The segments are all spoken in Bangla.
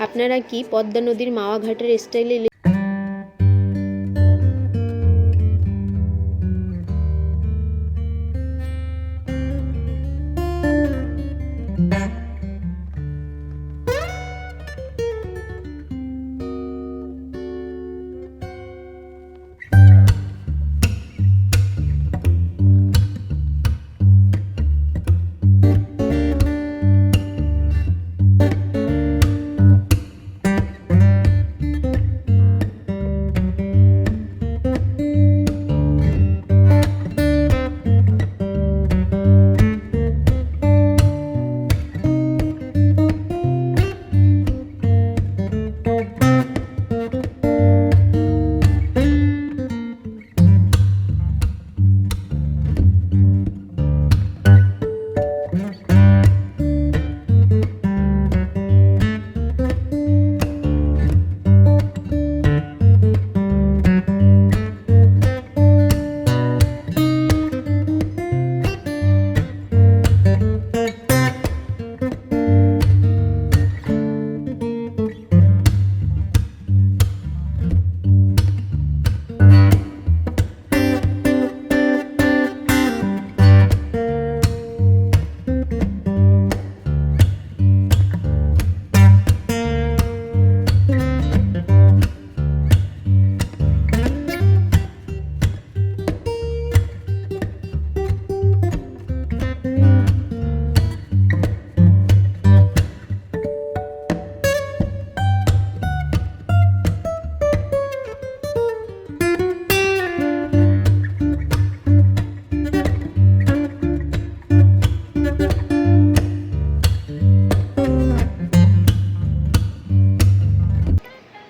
আপনারা কি পদ্মা নদীর মাওয়া ঘাটের স্টাইলে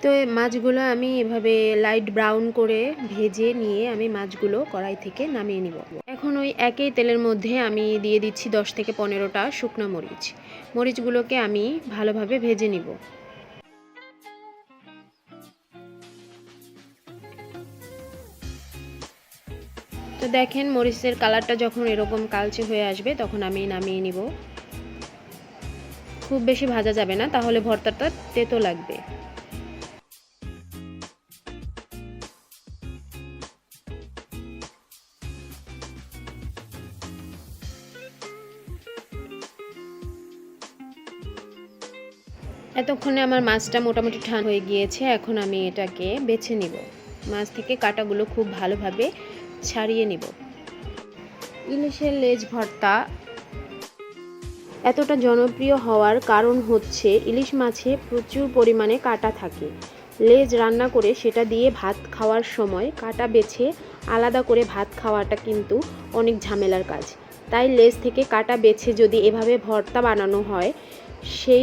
তো মাছগুলো আমি এভাবে লাইট ব্রাউন করে ভেজে নিয়ে আমি মাছগুলো কড়াই থেকে নামিয়ে নিব। এখন ওই একই তেলের মধ্যে আমি দিয়ে দিচ্ছি 10 থেকে 15টা শুকনো মরিচ। মরিচগুলোকে আমি ভালোভাবে ভেজে নিব। তো দেখেন মরিচের কালারটা যখন এরকম কালচে হয়ে আসবে তখন আমি নামিয়ে নিব। খুব বেশি ভাজা যাবে না, তাহলে ভর্তাটা তেতো লাগবে। এতক্ষণে আমার মাছটা মোটামুটি ঠান্ডা হয়ে গিয়েছে। এখন আমি এটাকে বেছে নিব। মাছ থেকে কাঁটাগুলো খুব ভালোভাবে ছাড়িয়ে নিব। ইলিশের লেজ ভর্তা এতটা জনপ্রিয় হওয়ার কারণ হচ্ছে ইলিশ মাছে প্রচুর পরিমাণে কাঁটা থাকে। লেজ রান্না করে সেটা দিয়ে ভাত খাওয়ার সময় কাঁটা বেছে আলাদা করে ভাত খাওয়াটা কিন্তু অনেক ঝামেলার কাজ। তাই লেজ থেকে কাঁটা বেছে যদি এভাবে ভর্তা বানানো হয়, সেই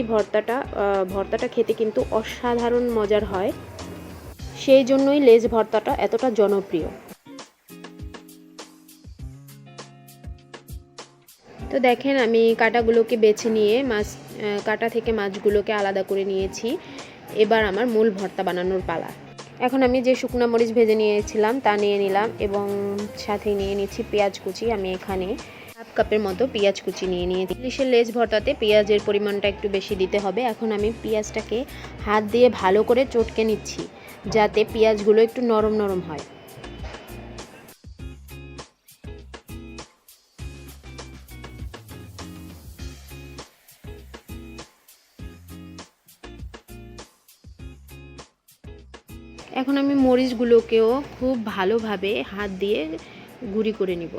ভর্তাটা খেতে কিন্তু অসাধারণ মজার হয়। সেই জন্যই লেজ ভর্তাটা এতটা জনপ্রিয়। তো দেখেন আমি কাঁটাগুলোকে বেছে নিয়ে কাঁটা থেকে মাছগুলোকে আলাদা করে নিয়েছি। এবার আমার মূল ভর্তা বানানোর পালা। এখন আমি যে শুকনো মরিচ ভেজে নিয়েছিলাম তা নিয়ে নিলাম এবং সাথে নিয়ে নিচ্ছি পেঁয়াজ কুচি। আমি এখানে হাফ কাপের মতো পেঁয়াজ কুচি নিয়ে নিয়েছি। ইলিশের লেজ ভর্তাতে পেঁয়াজের পরিমাণটা একটু বেশি দিতে হবে। এখন আমি পেঁয়াজটাকে হাত দিয়ে ভালো করে চটকে নিচ্ছি, যাতে পেঁয়াজগুলো একটু নরম নরম হয়। এখন আমি মরিচগুলোকেও খুব ভালোভাবে হাত দিয়ে গুঁড়ি করে নিব।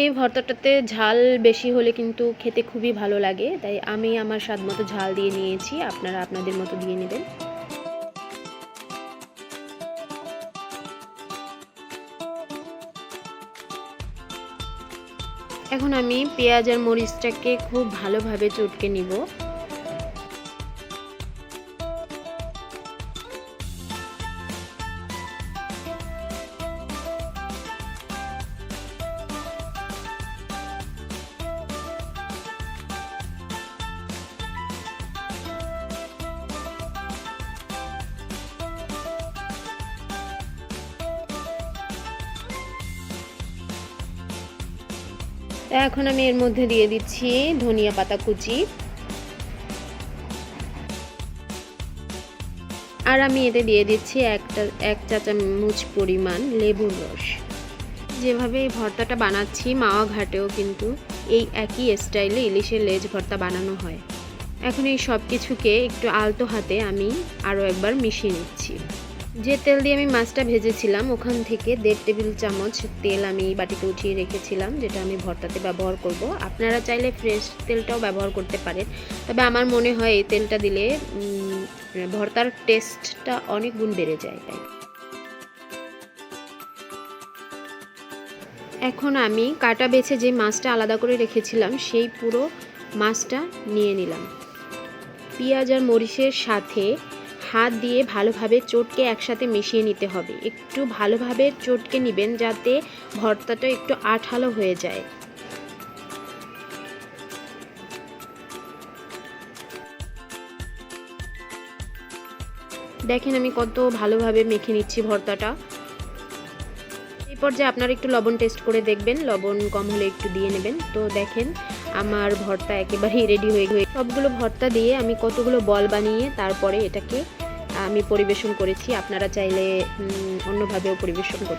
এই ভর্তাটাতে ঝাল বেশি হলে কিন্তু খেতে খুবই ভালো লাগে, তাই আমি আমার স্বাদ মতো ঝাল দিয়ে নিয়েছি। আপনারা আপনাদের মতো দিয়ে নেবেন। এখন আমি পেঁয়াজ আর মরিচটাকে খুব ভালোভাবে চটকে নিব। এখন আমি এর মধ্যে দিয়ে দিচ্ছি ধনিয়া পাতা কুচি, আর আমি এতে দিয়ে দিচ্ছি এক চা চামচ পরিমাণ লেবুর রস। যেভাবে এই ভর্তাটা বানাচ্ছি মাওয়া ঘাটেও কিন্তু এই একই স্টাইলে ইলিশের লেজ ভর্তা বানানো হয়। এখন এই সব কিছুকে একটু আলতো হাতে আমি আরও একবার মিশিয়ে নিচ্ছি। যে তেল দিয়ে আমি মাছটা ভেজেছিলাম ওখান থেকে 1.5 টেবিল চামচ তেল আমি বাটিতে উঠিয়ে রেখেছিলাম, যেটা আমি ভর্তাতে ব্যবহার করব। আপনারা চাইলে ফ্রেশ তেলটাও ব্যবহার করতে পারেন, তবে আমার মনে হয় এই তেলটা দিলে ভর্তার টেস্টটা অনেক গুণ বেড়ে যায়। এখন আমি কাটা বেছে যে মাছটা আলাদা করে রেখেছিলাম সেই পুরো মাছটা নিয়ে নিলাম। পেঁয়াজ আর মরিচের সাথে হাত দিয়ে ভালোভাবে চটকে একসাথে মিশিয়ে নিতে হবে। একটু ভালোভাবে চটকে নেবেন যাতে ভর্তাটা একটু আঠালো হয়ে যায়। দেখেন আমি কত ভালোভাবে মেখে নিচ্ছি ভর্তাটা। এই পর্যায়ে আপনারা একটু লবণ টেস্ট করে দেখবেন, লবণ কম হলে একটু দিয়ে নেবেন। তো দেখেন আমার ভর্তা একেবারেই রেডি হয়ে গেছে। সবগুলো ভর্তা দিয়ে আমি কতগুলো বল বানিয়ে তারপরে এটাকে আমি পরিবেশন করেছি। আপনারা চাইলে অন্যভাবেও পরিবেশন করতে